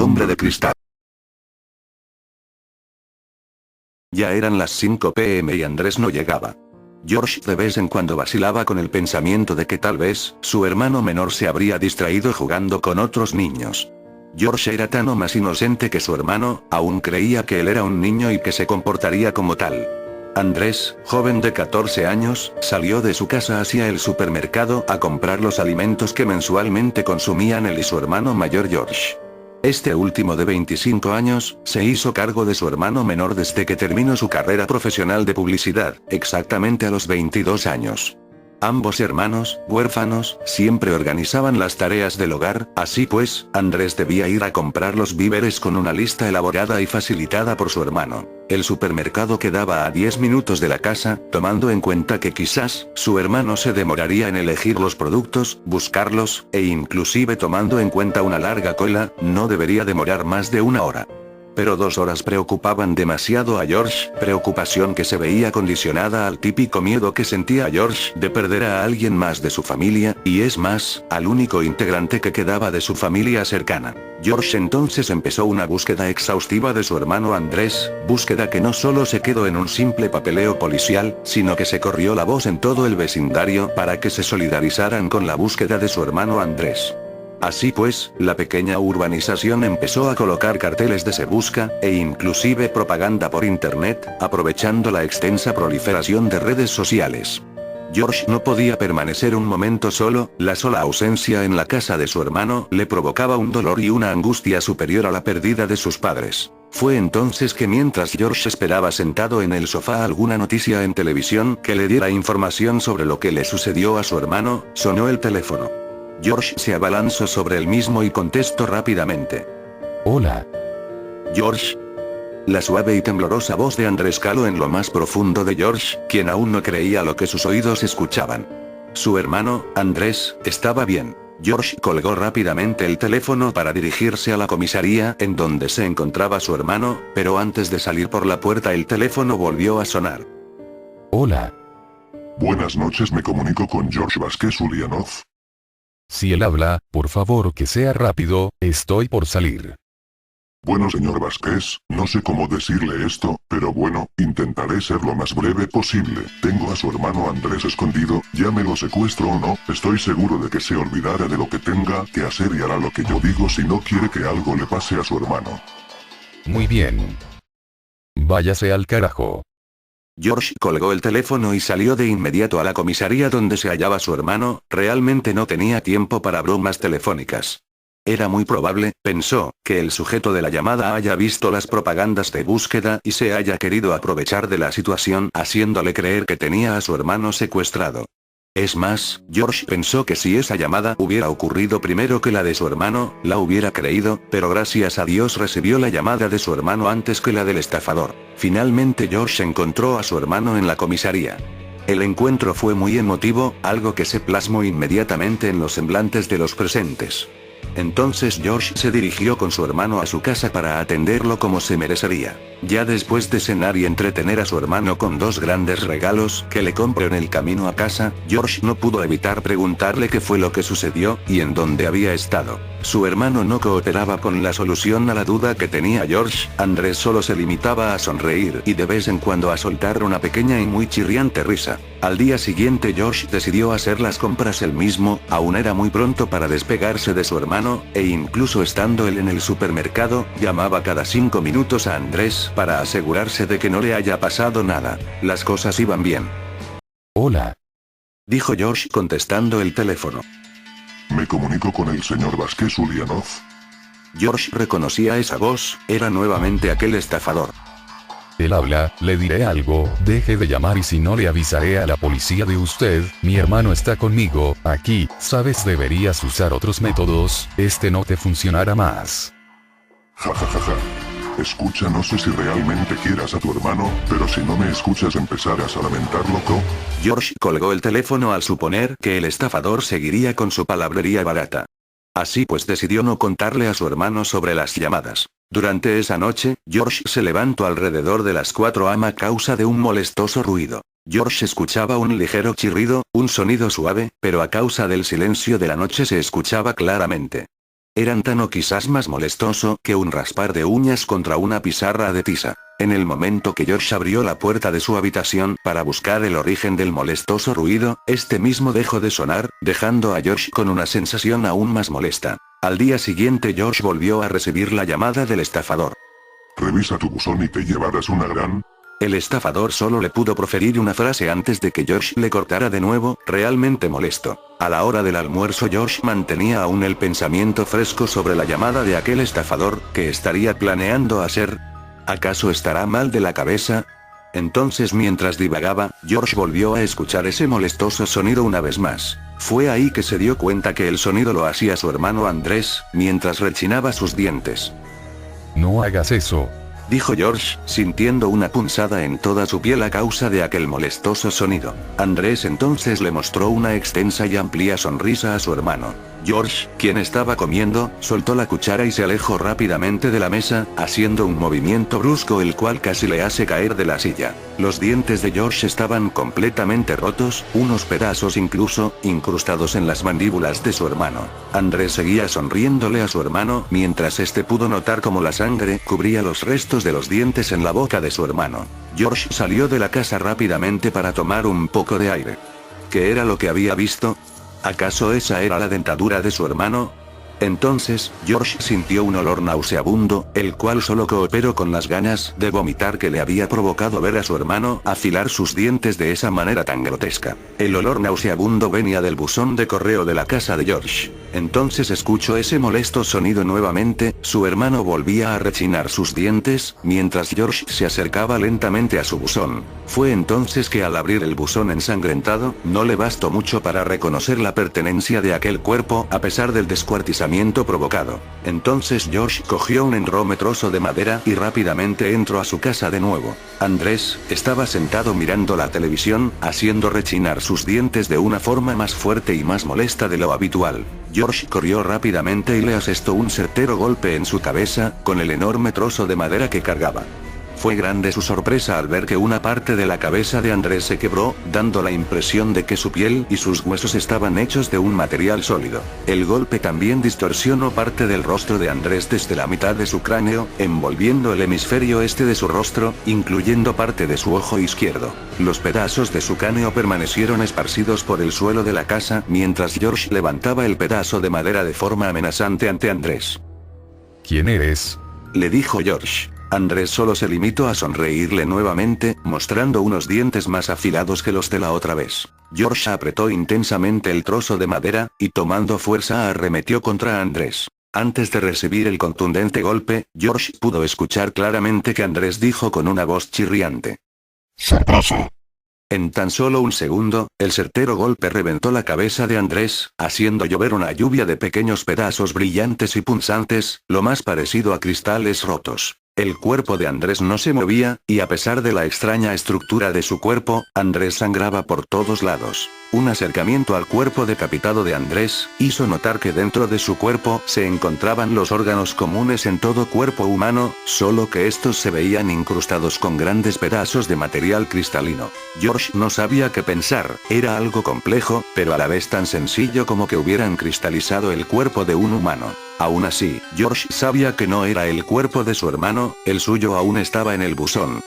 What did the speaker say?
hombre de cristal. Ya eran las 5 p.m. y Andrés no llegaba. George de vez en cuando vacilaba con el pensamiento de que tal vez, su hermano menor se habría distraído jugando con otros niños. George era tan o más inocente que su hermano, aún creía que él era un niño y que se comportaría como tal. Andrés, joven de 14 años, salió de su casa hacia el supermercado a comprar los alimentos que mensualmente consumían él y su hermano mayor George. Este último de 25 años, se hizo cargo de su hermano menor desde que terminó su carrera profesional de publicidad, exactamente a los 22 años. Ambos hermanos, huérfanos, siempre organizaban las tareas del hogar, así pues, Andrés debía ir a comprar los víveres con una lista elaborada y facilitada por su hermano. El supermercado quedaba a 10 minutos de la casa, tomando en cuenta que quizás, su hermano se demoraría en elegir los productos, buscarlos, e inclusive tomando en cuenta una larga cola, no debería demorar más de 1 hora. Pero 2 horas preocupaban demasiado a George, preocupación que se veía condicionada al típico miedo que sentía George de perder a alguien más de su familia, y es más, al único integrante que quedaba de su familia cercana. George entonces empezó una búsqueda exhaustiva de su hermano Andrés, búsqueda que no solo se quedó en un simple papeleo policial, sino que se corrió la voz en todo el vecindario para que se solidarizaran con la búsqueda de su hermano Andrés. Así pues, la pequeña urbanización empezó a colocar carteles de se busca, e inclusive propaganda por internet, aprovechando la extensa proliferación de redes sociales. George no podía permanecer un momento solo, la sola ausencia en la casa de su hermano le provocaba un dolor y una angustia superior a la pérdida de sus padres. Fue entonces que mientras George esperaba sentado en el sofá alguna noticia en televisión que le diera información sobre lo que le sucedió a su hermano, sonó el teléfono. George se abalanzó sobre el mismo y contestó rápidamente. Hola. George. La suave y temblorosa voz de Andrés caló en lo más profundo de George, quien aún no creía lo que sus oídos escuchaban. Su hermano, Andrés, estaba bien. George colgó rápidamente el teléfono para dirigirse a la comisaría en donde se encontraba su hermano, pero antes de salir por la puerta el teléfono volvió a sonar. Hola. Buenas noches, me comunico con George Vázquez Ulianov. Si él habla, por favor que sea rápido, estoy por salir. Bueno, señor Vázquez, no sé cómo decirle esto, pero bueno, intentaré ser lo más breve posible. Tengo a su hermano Andrés escondido, ya me lo secuestro o no, estoy seguro de que se olvidará de lo que tenga que hacer y hará lo que yo digo si no quiere que algo le pase a su hermano. Muy bien. Váyase al carajo. George colgó el teléfono y salió de inmediato a la comisaría donde se hallaba su hermano, realmente no tenía tiempo para bromas telefónicas. Era muy probable, pensó, que el sujeto de la llamada haya visto las propagandas de búsqueda y se haya querido aprovechar de la situación haciéndole creer que tenía a su hermano secuestrado. Es más, George pensó que si esa llamada hubiera ocurrido primero que la de su hermano, la hubiera creído, pero gracias a Dios recibió la llamada de su hermano antes que la del estafador. Finalmente George encontró a su hermano en la comisaría. El encuentro fue muy emotivo, algo que se plasmó inmediatamente en los semblantes de los presentes. Entonces George se dirigió con su hermano a su casa para atenderlo como se merecería. Ya después de cenar y entretener a su hermano con 2 grandes regalos que le compró en el camino a casa, George no pudo evitar preguntarle qué fue lo que sucedió, y en dónde había estado. Su hermano no cooperaba con la solución a la duda que tenía George, Andrés solo se limitaba a sonreír y de vez en cuando a soltar una pequeña y muy chirriante risa. Al día siguiente George decidió hacer las compras él mismo, aún era muy pronto para despegarse de su hermano, e incluso estando él en el supermercado, llamaba cada 5 minutos a Andrés para asegurarse de que no le haya pasado nada. Las cosas iban bien. Hola. Dijo George contestando el teléfono. Me comunico con el señor Vázquez Ulianov. George reconocía esa voz, era nuevamente aquel estafador. Él habla, le diré algo, deje de llamar y si no le avisaré a la policía de usted, mi hermano está conmigo, aquí, sabes deberías usar otros métodos, este no te funcionará más. Ja ja ja ja. Escucha, no sé si realmente quieras a tu hermano, pero si no me escuchas empezarás a lamentar, loco. George colgó el teléfono al suponer que el estafador seguiría con su palabrería barata. Así pues decidió no contarle a su hermano sobre las llamadas. Durante esa noche, George se levantó alrededor de las 4 am a causa de un molestoso ruido. George escuchaba un ligero chirrido, un sonido suave, pero a causa del silencio de la noche se escuchaba claramente. Eran tan o quizás más molestoso que un raspar de uñas contra una pizarra de tiza. En el momento que George abrió la puerta de su habitación para buscar el origen del molestoso ruido, este mismo dejó de sonar, dejando a George con una sensación aún más molesta. Al día siguiente George volvió a recibir la llamada del estafador. Revisa tu buzón y te llevarás una gran... El estafador solo le pudo proferir una frase antes de que George le cortara de nuevo, realmente molesto. A la hora del almuerzo George mantenía aún el pensamiento fresco sobre la llamada de aquel estafador, que estaría planeando hacer. ¿Acaso estará mal de la cabeza? Entonces mientras divagaba, George volvió a escuchar ese molestoso sonido una vez más. Fue ahí que se dio cuenta que el sonido lo hacía su hermano Andrés, mientras rechinaba sus dientes. No hagas eso. Dijo George, sintiendo una punzada en toda su piel a causa de aquel molestoso sonido. Andrés entonces le mostró una extensa y amplia sonrisa a su hermano. George, quien estaba comiendo, soltó la cuchara y se alejó rápidamente de la mesa, haciendo un movimiento brusco el cual casi le hace caer de la silla. Los dientes de George estaban completamente rotos, unos pedazos incluso, incrustados en las mandíbulas de su hermano. Andrés seguía sonriéndole a su hermano, mientras este pudo notar cómo la sangre cubría los restos de los dientes en la boca de su hermano. George salió de la casa rápidamente para tomar un poco de aire. ¿Qué era lo que había visto? ¿Acaso esa era la dentadura de su hermano? Entonces, George sintió un olor nauseabundo, el cual solo cooperó con las ganas de vomitar que le había provocado ver a su hermano afilar sus dientes de esa manera tan grotesca. El olor nauseabundo venía del buzón de correo de la casa de George. Entonces escuchó ese molesto sonido nuevamente, su hermano volvía a rechinar sus dientes, mientras George se acercaba lentamente a su buzón. Fue entonces que al abrir el buzón ensangrentado, no le bastó mucho para reconocer la pertenencia de aquel cuerpo a pesar del descuartizamiento provocado. Entonces George cogió un enorme trozo de madera y rápidamente entró a su casa de nuevo. Andrés estaba sentado mirando la televisión, haciendo rechinar sus dientes de una forma más fuerte y más molesta de lo habitual. George corrió rápidamente y le asestó un certero golpe en su cabeza, con el enorme trozo de madera que cargaba. Fue grande su sorpresa al ver que una parte de la cabeza de Andrés se quebró, dando la impresión de que su piel y sus huesos estaban hechos de un material sólido. El golpe también distorsionó parte del rostro de Andrés desde la mitad de su cráneo, envolviendo el hemisferio este de su rostro, incluyendo parte de su ojo izquierdo. Los pedazos de su cráneo permanecieron esparcidos por el suelo de la casa mientras George levantaba el pedazo de madera de forma amenazante ante Andrés. ¿Quién eres? Le dijo George. Andrés solo se limitó a sonreírle nuevamente, mostrando unos dientes más afilados que los de la otra vez. George apretó intensamente el trozo de madera, y tomando fuerza arremetió contra Andrés. Antes de recibir el contundente golpe, George pudo escuchar claramente que Andrés dijo con una voz chirriante: ¡Sorpresa! En tan solo un segundo, el certero golpe reventó la cabeza de Andrés, haciendo llover una lluvia de pequeños pedazos brillantes y punzantes, lo más parecido a cristales rotos. El cuerpo de Andrés no se movía, y a pesar de la extraña estructura de su cuerpo, Andrés sangraba por todos lados. Un acercamiento al cuerpo decapitado de Andrés hizo notar que dentro de su cuerpo se encontraban los órganos comunes en todo cuerpo humano, solo que estos se veían incrustados con grandes pedazos de material cristalino. George no sabía qué pensar, era algo complejo, pero a la vez tan sencillo como que hubieran cristalizado el cuerpo de un humano. Aún así, George sabía que no era el cuerpo de su hermano, el suyo aún estaba en el buzón.